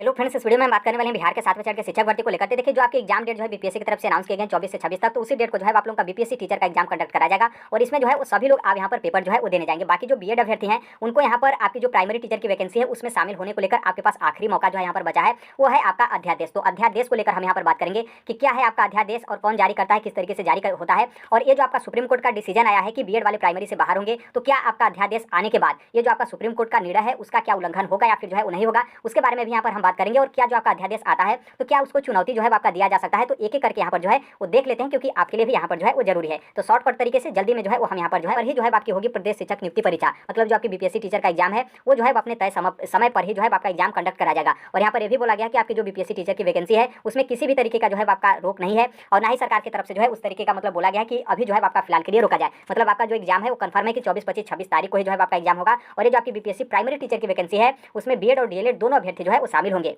Hello friends, इस video में हम बात करने वाले हैं बिहार के 7वें चरण के शिक्षक भर्ती को लेकर। देखिए, जो आपके एग्जाम डेट जो है बीपीएससी की तरफ से अनाउंस किए गए 24 से 26 तक, तो उसी डेट को जो है आप लोगों का बीपीएससी टीचर का एग्जाम कंडक्ट कराया जाएगा। और इसमें जो है वो सभी लोग आप यहाँ पर पेपर जो है वो देने जाएंगे। बाकी जो बीएड अभ्यर्थी हैं उनको यहाँ पर आपकी जो प्राइमरी टीचर की वैकेंसी है उसमें शामिल होने को लेकर आपके पास आखिरी मौका जो है यहाँ पर बचा है, वो है आपका अध्यादेश। तो अध्यादेश को लेकर हम यहाँ पर बात करेंगे कि क्या है आपका अध्यादेश और कौन जारी करता है, किस तरीके से जारी होता है। और ये जो आपका सुप्रीम कोर्ट का डिसीजन आया है कि बीएड वाले प्राइमरी से बाहर होंगे, तो क्या आपका अध्यादेश आने के बाद ये जो आपका सुप्रीम कोर्ट का निर्णय है उसका क्या उल्लंघन होगा या फिर जो है वो नहीं होगा, उसके बारे में भी यहाँ पर हम बात करेंगे। और क्या जो आपका अध्यादेश आता है तो क्या उसको चुनौती जो है आपका दिया जा सकता है, तो एक एक करके यहाँ पर जो है वो देख लेते हैं, क्योंकि आपके लिए भी यहाँ पर जो है वो जरूरी है। तो शॉर्टकट तरीके से जल्दी में जो है वो हम यहाँ पर जो है ही जो है आपकी होगी प्रदेश शिक्षक नियुक्ति परीक्षा, मतलब जो आपकी बीपीएससी टीचर का एग्जाम है वो जो है अपने तय समय पर ही जो है आपका एग्जाम कंडक्ट करा जाएगा। और यहाँ पर ये भी बोला गया कि आपकी जो बीपीएससी टीचर की वैकेंसी है उसमें किसी भी तरीके का जो है आपका रोक नहीं है, और ना ही सरकार की तरफ से जो है उस तरीके का मतलब बोला गया है कि अभी जो है आपका फिलहाल के लिए रोका जाए। मतलब आपका जो एग्जाम है वो कंफर्म है कि 24, 25, 26 तारीख को ही जो है आपका एग्जाम होगा। और ये जो आपकी बीपीएससी प्राइमरी टीचर की वैकेंसी है उसमें बीएड और डीएलएड दोनों अभ्यर्थी जो है वो शामिल होंगे।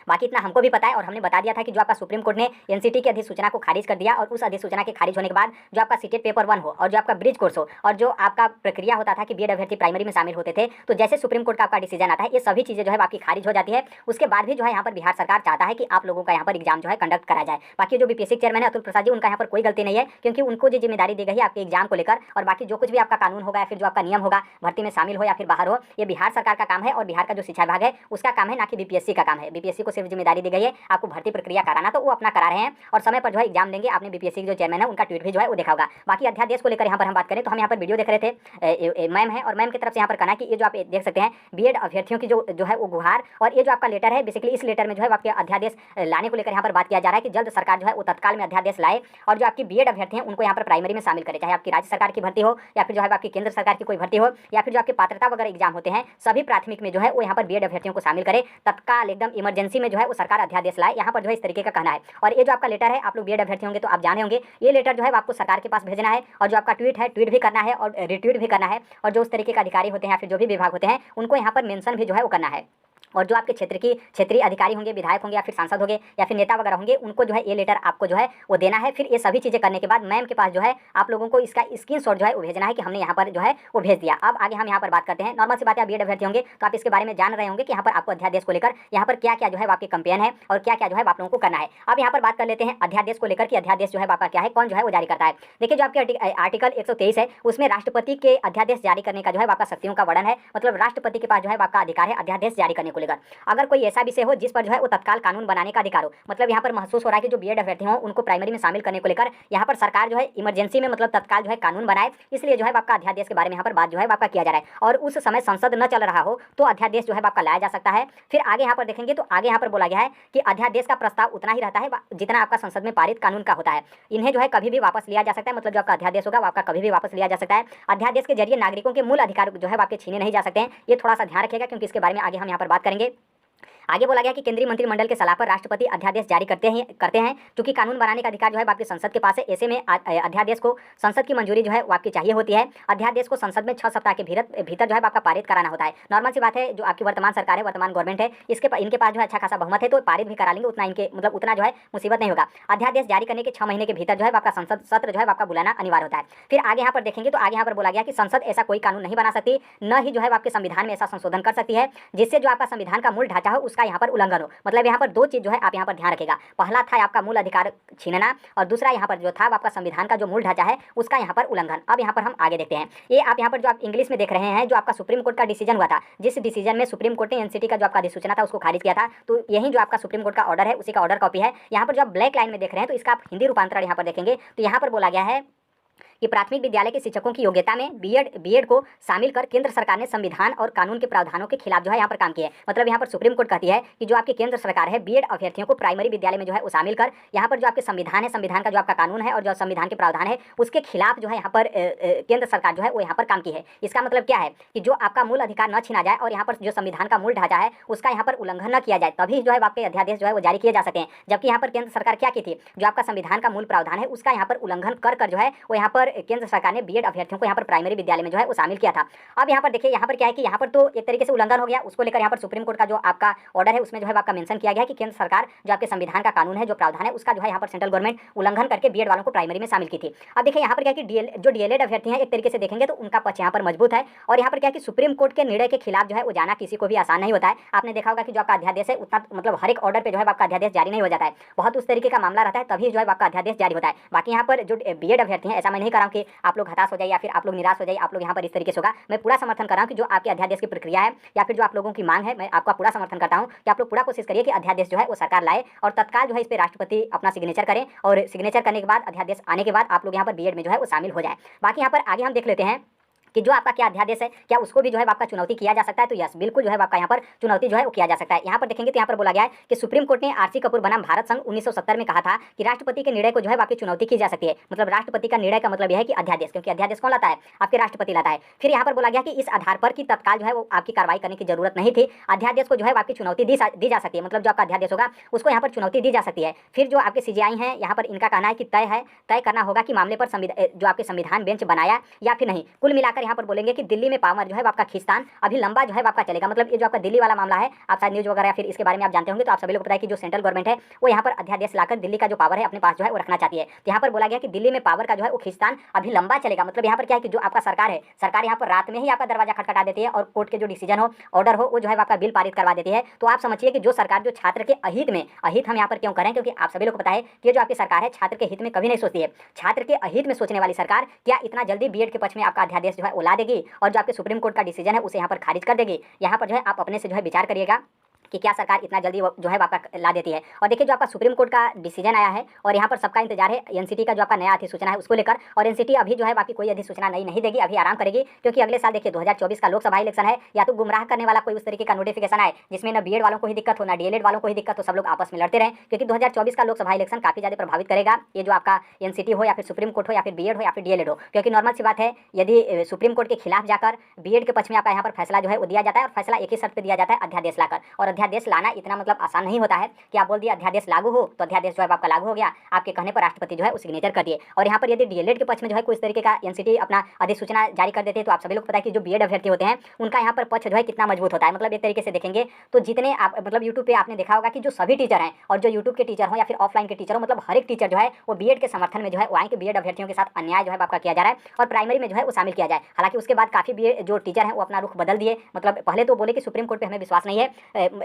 बाकी इतना हमको भी पता है और हमने बता दिया था कि जो आपका सुप्रीम कोर्ट ने एनसीटी की अधिसूचना को खारिज कर दिया, और उस अधिसूचना के खारिज होने के बाद जो आपका सीटेट पेपर 1 हो और जो आपका ब्रिज कोर्स हो और जो आपका प्रक्रिया होता था कि बीएड अभ्यर्थी प्राइमरी में शामिल होते थे, तो जैसे सुप्रीम कोर्ट का आपका डिसीजन आता है ये सभी चीज़ें जो है आपकी खारिज हो जाती है। उसके बाद भी जो है यहाँ पर बिहार सरकार चाहता है कि आप लोगों का यहाँ पर एग्जाम जो है कंडक्ट करा जाए। बाकी जो बीपीएससी चेयरमैन है अतुल प्रसाद जी, उनका यहाँ पर कोई गलती नहीं है, क्योंकि उनको जो जिम्मेदारी दी गई है आपके एग्जाम को लेकर, और बाकी जो कुछ भी आपका कानून होगा या फिर जो आपका नियम होगा भर्ती में शामिल हो या फिर बाहर हो, ये बिहार सरकार का काम है और बिहार का जो शिक्षा विभाग है उसका काम है, ना कि बीपीएससी का काम है। बीपीएससी को सिर्फ जिम्मेदारी दी गई है आपको भर्ती प्रक्रिया कराना, तो वो अपना करा रहे हैं और समय पर जो है एग्जाम देंगे। आपने बीपीएससी के जो चेयरमैन है उनका ट्वीट भी जो है वो देखा होगा। बाकी अध्यादेश को लेकर यहाँ पर हम बात करें तो हम यहाँ पर वीडियो देख रहे थे, मैम है और मैम की तरफ से यहाँ पर कहना कि ये जो आप देख सकते हैं बीएड अभ्यर्थियों की जो है वो गुहार, और ये जो आपका लेटर है बेसिकली इस लेटर में जो है आपके अध्यादेश लाने को लेकर यहाँ पर बात किया जा रहा है कि जल्द सरकार जो है वो तत्काल में अध्यादेश लाए और जो आपकी बीएड अभ्यर्थी हैं उनको यहाँ पर प्राइमरी में शामिल करे, चाहे आपकी राज्य सरकार की भर्ती हो या फिर जो है आपकी केंद्र सरकार की कोई भर्ती हो या फिर जो आपके पात्रता वगैरह एग्जाम होते हैं, सभी प्राथमिक में जो है वो यहाँ पर बीएड अभ्यर्थियों को शामिल करे तत्काल, एकदम इमरजेंसी में जो है वो सरकार अध्यादेश लाए। यहाँ पर जो है इस तरीके का कहना है। और ये जो आपका लेटर है, आप लोग बीएड अभ्यर्थी होंगे तो आप जाने होंगे, ये लेटर जो है आपको सरकार के पास भेजना है और जो आपका ट्वीट है ट्वीट भी करना है और रिट्वीट भी करना है, और जो उस तरीके का अधिकारी होते हैं या फिर जो भी विभाग होते हैं उनको यहाँ पर मेंशन भी जो है वो करना है। और जो आपके क्षेत्रीय अधिकारी होंगे, विधायक होंगे या फिर सांसद होंगे या फिर नेता वगैरह होंगे, उनको जो है ये लेटर आपको जो है वो देना है। फिर ये सभी चीज़ें करने के बाद मैम के पास जो है आप लोगों को इसका स्क्रीनशॉट जो है वो भेजना है कि हमने यहाँ पर जो है वो भेज दिया। अब आगे हम यहाँ पर बात करते हैं। नॉर्मल सी बात है, बीएड अभ्यर्थी होंगे तो आप इसके बारे में जान रहे होंगे कि यहाँ पर आपको अध्यादेश को लेकर यहाँ पर क्या क्या जो है आपके कंपेन है और क्या क्या जो है आप लोगों को करना है। अब यहाँ पर बात कर लेते हैं अध्यादेश को लेकर कि अध्यादेश जो है आपका क्या है, कौन जो है वो जारी करता है। देखिए, जो आपके आर्टिकल 123 है उसमें राष्ट्रपति के अध्यादेश जारी करने का जो है आपका शक्तियों का वर्णन है, मतलब राष्ट्रपति के पास जो है आपका अधिकार है अध्यादेश जारी करने को लेकर। अगर कोई ऐसा विषय हो जिस पर जो है वो तत्काल कानून बनाने का अधिकार हो, मतलब यहाँ पर महसूस हो रहा है कि जो बीएड अभ्यर्थी हो उनको प्राइमरी में शामिल करने को लेकर यहाँ पर सरकार जो है इमरजेंसी में मतलब तत्काल जो है कानून बनाए, इसलिए जो है आपका अध्यादेश के बारे में यहाँ पर बात जो है आपका किया जा रहा है। और उस समय संसद न चल रहा हो तो अध्यादेश जो है आपका लाया जा सकता है। फिर आगे यहाँ पर देखेंगे तो आगे यहाँ पर बोला गया है कि अध्यादेश का प्रस्ताव उतना ही रहता है जितना आपका संसद में पारित कानून का होता है। इन्हें जो है कभी भी वापस लिया जा सकता है, मतलब जो आपका अध्यादेश होगा वो आपका कभी भी वापस लिया जा सकता है। अध्यादेश के जरिए नागरिकों के मूल अधिकार जो है आपके छीने नहीं जा सकते हैं, ये थोड़ा सा ध्यान रखिएगा क्योंकि इसके बारे में आगे हम यहाँ पर बात करेंगे। आगे बोला गया कि केंद्रीय मंत्रिमंडल के सलाह पर राष्ट्रपति अध्यादेश जारी करते हैं, क्योंकि कानून बनाने का अधिकार जो है आपकी संसद के पास है। ऐसे में अध्यादेश को संसद की मंजूरी जो है वो आपकी चाहिए होती है। अध्यादेश को संसद में 6 सप्ताह के भीतर जो है आपका पारित कराना होता है। नॉर्मल सी बात है, जो आपकी वर्तमान सरकार है, वर्तमान गवर्नमेंट है, इनके पास जो है अच्छा खासा बहुमत है तो पारित भी करा लेंगे, उतना इनके मतलब उतना जो है मुसीबत नहीं होगा। अध्यादेश जारी करने के 6 महीने के भीतर जो है आपका संसद सत्र जो है आपका बुलाना अनिवार्य होता है। फिर आगे यहाँ पर देखेंगे तो आगे यहाँ पर बोला गया कि संसद ऐसा कोई कानून नहीं बना सकती, न ही जो है आपके संविधान में ऐसा संशोधन कर सकती है जिससे जो आपका संविधान का मूल ढांचा हो उसका यहाँ पर उल्लंघन हो। मतलब यहाँ पर दो चीज जो है आप यहाँ पर ध्यान रखेगा, पहला था आपका मूल अधिकार छीनना और दूसरा यहाँ पर जो था आपका संविधान का जो मूल ढांचा है उसका यहाँ पर उल्लंघन। अब यहाँ पर हम आगे देखते हैं, ये आप यहाँ पर जो आप इंग्लिश में देख रहे हैं जो आपका सुप्रीम कोर्ट का डिसीजन हुआ था, जिस डिसीजन में सुप्रीम कोर्ट ने एनसीटी का जो आपका अधिसूचना था उसको खारिज किया था, तो यही जो आपका सुप्रीम कोर्ट का ऑर्डर है उसी का ऑर्डर कॉपी है। यहाँ पर जो आप ब्लैक लाइन में देख रहे हैं तो इसका आप हिंदी रूपांतरण यहाँ पर देखेंगे तो यहाँ पर बोला गया है कि प्राथमिक विद्यालय के शिक्षकों की योग्यता में बीएड को शामिल कर केंद्र सरकार ने संविधान और कानून के प्रावधानों के खिलाफ जो है यहाँ पर काम किया है। मतलब यहाँ पर सुप्रीम कोर्ट कहती है कि जो आपकी केंद्र सरकार है बीएड अभ्यर्थियों को प्राइमरी विद्यालय में जो है वो शामिल कर यहाँ पर जो आपके संविधान है, संविधान का जो आपका कानून है और जो संविधान के प्रावधान है उसके खिलाफ जो है यहाँ पर केंद्र सरकार जो है वो यहाँ पर काम की है। इसका मतलब क्या है कि जो आपका मूल अधिकार न छीना जाए और यहाँ पर जो संविधान का मूल ढांचा है उसका यहाँ पर उल्लंघन न किया जाए, तभी जो है आपके अध्यादेश जो है वो जारी किए जा सकते हैं। जबकि यहाँ पर केंद्र सरकार क्या की थी, जो आपका संविधान का मूल प्रावधान है उसका यहाँ पर उल्लंघन कर जो है वो यहाँ पर पर केंद्र सरकार ने बीएड अभ्यर्थियों को यहाँ पर प्राइमरी विद्यालय में जो है वो शामिल किया था। अब यहाँ पर देखिए, यहाँ पर क्या है कि यहाँ पर तो एक तरीके से उल्लंघन हो गया, उसको लेकर यहाँ पर सुप्रीम कोर्ट का जो आपका ऑर्डर है उसमें जो है आपका मेंशन किया गया है कि केंद्र सरकार जो आपके संविधान का कानून है, जो प्रावधान है, उसका जो है यहाँ पर सेंट्रल गवर्नमेंट उल्लंघन करके बीएड वालों को प्राइमरी में शामिल की थी। अब देखिए यहाँ पर क्या है कि जो डीएलएड अभ्यर्थी हैं एक तरीके से देखेंगे तो उनका पक्ष यहाँ पर मजबूत है। और यहाँ पर क्या है कि सुप्रीम कोर्ट के निर्णय के खिलाफ जो है वो जाना किसी को भी आसान नहीं होता है। आपने देखा होगा कि जो आपका अध्यादेश है उतना मतलब हर एक ऑर्डर पे जो है आपका अध्यादेश जारी नहीं हो जाता है, बहुत उस तरीके का मामला रहता है तभी जो है आपका अध्यादेश जारी होता है। बाकी यहाँ पर जो बीएड अभ्यर्थी हैं, ऐसा मैं नहीं कर रहा हूँ कि आप लोग हताश हो जाइए या फिर आप लोग निराश हो जाइए, आप लोग यहाँ पर इस तरीके से होगा। मैं पूरा समर्थन कर रहा हूँ कि जो आपके अध्यादेश की प्रक्रिया है या फिर जो आप लोगों की मांग है, मैं आपका पूरा समर्थन करता हूँ कि आप लोग पूरा कोशिश करिए कि अध्यादेश जो है वो सरकार लाए और तत्काल जो है इस पर राष्ट्रपति अपना सिग्नेचर करें और सिग्नेचर करने के बाद अध्यादेश आने के बाद आप लोग यहाँ पर बीएड में जो है वो शामिल हो जाए। बाकी यहाँ पर आगे हम देख लेते हैं कि जो आपका क्या अध्यादेश है, क्या उसको भी जो है आपका चुनौती किया जा सकता है। तो यस, बिल्कुल जो है आपका यहाँ पर चुनौती जो है वो किया जा सकता है। यहाँ पर देखेंगे तो यहाँ पर बोला गया है कि सुप्रीम कोर्ट ने आरसी कपूर बनाम भारत संघ 1970 में कहा था कि राष्ट्रपति के निर्णय को जो है आपकी चुनौती की जा सकती है। मतलब राष्ट्रपति का निर्णय का मतलब यह है कि अध्यादेश, क्योंकि अध्यादेश कौन लाता है, आपके राष्ट्रपति लाता है। फिर यहाँ पर बोला गया कि इस आधार पर कि तत्काल जो है वो आपकी कार्रवाई करने की जरूरत नहीं थी, अध्यादेश को जो है आपकी चुनौती दी जा सकती है। मतलब जो आपका अध्यादेश होगा उसको यहाँ पर चुनौती दी जा सकती है। फिर जो आपके सीजीआई हैं यहाँ पर इनका कहना है कि तय करना होगा कि मामले पर जो आपके संविधान बेंच बनाया या फिर नहीं। कुल मिलाकर यहाँ पर बोलेंगे कि दिल्ली में पावर जो है आपका खींचतान अभी लंबा जो है आपका चलेगा। मतलब ये जो आपका दिल्ली वाला मामला है, आप शायद न्यूज़ वगैरह या फिर इसके बारे में आप जानते होंगे, तो आप सभी लोग पता है कि जो सेंट्रल गवर्नमेंट है वो यहाँ पर अध्यादेश लाकर दिल्ली का जो पावर है अपने पास जो है वो रखना चाहती है। तो यहाँ पर बोला गया कि दिल्ली में पावर का जो है वो खींचतान अभी लंबा चलेगा। मतलब यहाँ पर क्या है कि जो आपका सरकार है, सरकार यहाँ पर रात में ही आपका दरवाजा खटखटा देती है और कोर्ट के जो डिसीजन हो, ऑर्डर हो, वो जो है आपका बिल पारित करवा देती है। तो आप समझिए कि जो सरकार जो छात्र के अहित में, अहित हम यहाँ पर क्यों करें, क्योंकि आप सभी लोग को पता है कि जो आपकी सरकार है छात्र के हित में कभी नहीं सोचती है। छात्र के अहित में सोचने वाली सरकार क्या इतना जल्दी बीएड के पक्ष में आपका अध्यादेश जो है वो ला देगी और जो आपके सुप्रीम कोर्ट का डिसीजन है उसे यहाँ पर खारिज कर देगी? यहाँ पर जो है आप अपने से जो है विचार करिएगा कि क्या सरकार इतना जल्दी जो है आपका ला देती है। और देखिए जो आपका सुप्रीम कोर्ट का डिसीजन आया है और यहाँ पर सबका इंतजार है एनसीटी का जो आपका नया अधिसूचना है उसको लेकर। और एनसीटी अभी जो है बाकी कोई अधिसूचना नहीं देगी, अभी आराम करेगी, क्योंकि अगले साल देखिए 2024 का लोकसभा इलेक्शन है। या तो गुमराह करने वाला कोई उस तरीके का नोटिफिकेशन आए जिसमें ना बीएड वालों को ही दिक्कत हो, ना डीएलएड वालों को ही दिक्कत हो, सब लोग आपस में लड़ते रहें, क्योंकि 2024 का लोकसभा इलेक्शन काफी ज्यादा प्रभावित करेगा ये जो आपका एनसीटी हो या फिर सुप्रीम कोर्ट हो या फिर बीएड हो या फिर डीएलएड हो। क्योंकि नॉर्मल सी बात है, यदि सुप्रीम कोर्ट के खिलाफ जाकर बीएड के पक्ष में आपका यहाँ पर फैसला जो है वो दिया जाता है और फैसला एक ही शर्त पर दिया जाता है, अध्यादेश लाकर। और अध्यादेश लाना इतना मतलब आसान नहीं होता है कि आप बोल दिए अध्यादेश लागू हो तो अध्यादेश जो है आपका लागू हो गया, आपके कहने पर राष्ट्रपति जो है उस सिग्नेचर कर दिए। और यहाँ पर यदि डीएलएड के पक्ष में जो है कोई इस तरीके का एनसीटी अपना अधिसूचना जारी कर देते हैं तो आप सभी लोग पता है कि जो बीएड अभ्यर्थी होते हैं उनका यहाँ पर पक्ष जो है कितना मजबूत होता है। मतलब एक तरीके से देखेंगे तो जितने आप मतलब यूट्यूब पे आपने देखा होगा कि जो सभी टीचर हैं और जो यूट्यूब के टीचर हो या फिर ऑफलाइन के टीचर हो, मतलब हर एक टीचर जो है वो बीएड के समर्थन में जो है वो आए कि बीएड अभ्यर्थियों के साथ अन्याय जो है आपका किया जा रहा है और प्राइमरी में जो है वो शामिल किया जाए। हालांकि उसके बाद काफी बीएड जो टीचर हैं वो अपना रुख बदल दिए। मतलब पहले तो बोले कि सुप्रीम कोर्ट पे हमें विश्वास नहीं है,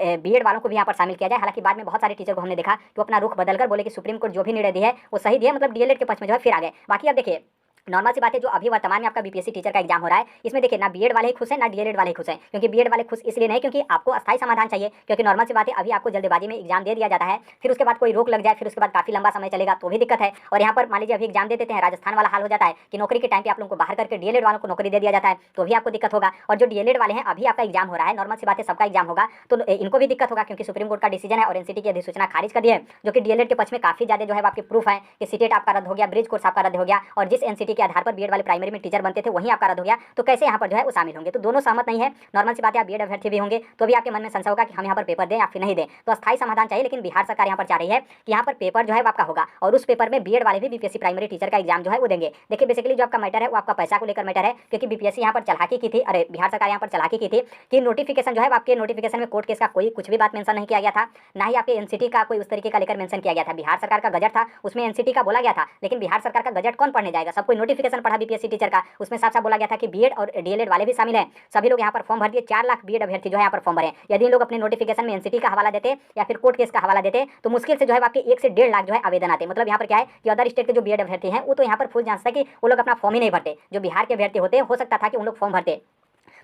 बीएड वालों को भी यहाँ पर शामिल किया जाए। हालांकि बाद में बहुत सारे टीचर को हमने देखा कि अपना रुख बदलकर बोले कि सुप्रीम कोर्ट जो भी निर्णय दिया है वो सही दिया, मतलब डीएलएड के पक्ष में जो है फिर आ गए। बाकी अब देखिए नॉर्मल सी बात है, जो अभी वर्तमान में आपका बीपीएससी टीचर का एग्जाम हो रहा है इसमें देखिए ना बीएड वाले ही खुश हैं ना डीएलएड वाले ही खुश हैं। क्योंकि बीएड वाले खुश इसलिए नहीं क्योंकि आपको अस्थायी समाधान चाहिए, क्योंकि नॉर्मल सी बात है अभी आपको जल्दबाजी में एग्जाम दे दिया जाता है, फिर उसके बाद कोई रोक लग जाए, फिर उसके बाद काफी लंबा समय चलेगा तो भी दिक्कत है। और यहाँ पर मान लीजिए अभी एग्जाम दे देते हैं, राजस्थान वाला हाल हो जाता है कि नौकरी के टाइम पे आप लोगों को बाहर करके डीएलएड वालों को नौकरी दे दिया जाता है तो भी आपको दिक्कत होगा। और जो डीएलएड वाले हैं अभी आपका एग्जाम हो रहा है, नॉर्मल सी बात है सबका एग्जाम होगा तो इनको भी दिक्कत होगा, क्योंकि सुप्रीम कोर्ट का डिसीजन है और एनसीटी की अधिसूचना खारिज कर दी है, जो कि डीएलएड के पक्ष में काफी ज्यादा जो है आपके प्रूफ है कि सीटेट आपका रद्द हो गया, ब्रिज कोर्स आपका रद्द हो गया और जिस एनसीटी के आधार पर बीएड वाले प्राइमरी में टीचर बनते थे वहीं आपका रद्द हो गया। तो कैसे यहाँ पर जो है वो शामिल होंगे? तो दोनों सहमत नहीं है। नॉर्मल सी बात है, आप बीएड अभ्यर्थी भी होंगे तो भी आपके मन में संशय होगा कि हम यहाँ पर पेपर दें या फिर नहीं दें। तो अस्थायी समाधान चाहिए, लेकिन बिहार सरकार यहाँ पर चाह रही है कि यहाँ पर पेपर जो है आपका होगा और उस पेपर में बीएड वाले भी बीपीएससी प्राइमरी टीचर का एग्जाम जो है वो देंगे। देखिए बेसिकली जो आपका मैटर है वो आपका पैसा को लेकर मैटर है, क्योंकि बीपीएससी यहाँ पर चलाकी की थी, अरे बिहार सरकार यहाँ पर चलाकी की थी कि नोटिफिकेशन जो है आपके नोटिफिकेशन में कोर्ट केस का कोई कुछ भी बात मेंशन नहीं किया गया था, ना ही आपके एनसीटी का कोई उस तरीके का लेकर मेंशन किया गया था। बिहार सरकार का गजट था उसमें एनसीटी का बोला गया था, लेकिन बिहार सरकार का गजट कौन पढ़ने जाएगा? सब कोई नोटिफिकेशन पढ़ा बीपीएससी टीचर का, उसमें साफ साफ बोला गया था कि बीएड और डीएलएड वाले भी शामिल हैं। सभी लोग यहाँ पर फॉर्म भर दिए, 4 लाख बीएड अभ्यर्थी जो है यहाँ पर फॉर्म भरे। यदि इन लोग अपने नोटिफिकेशन में एनसीटी का हवाला देते या फिर कोर्ट केस का हवाला देते तो मुश्किल से जो है आपके 1 से 1.5 लाख जो है आवेदन आते। मतलब यहाँ पर क्या है कि अदर स्टेट के जो बीएड अभ्यर्थी हैं वो तो यहाँ पर फुल चांस था कि वो लोग अपना फॉर्म ही नहीं भरते। जो बिहार के अभ्यर्थी होते हो सकता था कि उन लोग फॉर्म भरते।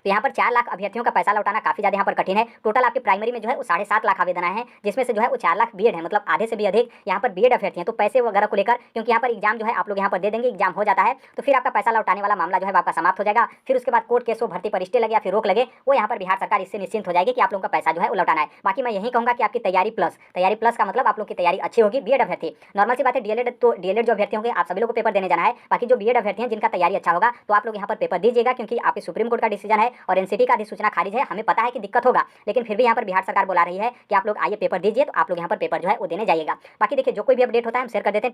तो यहाँ पर 4 लाख अभ्यर्थियों का पैसा लौटाना काफी ज्यादा यहाँ पर कठिन है। टोटल आपके प्राइमरी में जो है वो 7.5 लाख आवेदन आए हैं, जिसमें से जो है वो 4 लाख बीएड है, मतलब आधे से भी अधिक यहाँ पर बीएड अभ्यर्थी हैं। तो पैसे वगैरह को लेकर, क्योंकि यहाँ पर एग्जाम जो है आप लोग यहाँ पर दे देंगे, एग्जाम हो जाता है तो फिर आपका पैसा लौटाने वाला मामला जो है आपका समाप्त हो जाएगा। फिर उसके बाद कोर्ट केस हो, भर्ती पर स्टे लगे या फिर रोक लगे, वो यहाँ पर बिहार सरकार इससे निश्चिंत हो जाएगी कि आप लोगों का पैसा जो है वो लौटाना है। बाकी मैं यही कहूँगा कि आपकी तैयारी प्लस का मतलब आप लोग की तैयारी अच्छी होगी। बीएड अभ्यर्थी नॉर्मल सी बात है, डीएलएड तो डीएलएड जो अभ्यर्थी होंगे आप सभी लोग को पेपर देने जाना है। बाकी जो बीएड अभ्यर्थी हैं जिनका तैयारी अच्छा होगा तो आप लोग यहाँ पर पेपर दीजिएगा, क्योंकि आपके सुप्रीम कोर्ट का डिसीजन है और एनसीटी का सूचना खारिज है। हमें पता है कि दिक्कत होगा, लेकिन फिर भी यहाँ पर बिहार सरकार बुला रही है कि आप लोग आइए पेपर दीजिए, तो आप लोग यहाँ पर पेपर जो है वो देने जाइएगा। बाकी देखिए जो कोई भी अपडेट होता है हम शेयर कर देते हैं।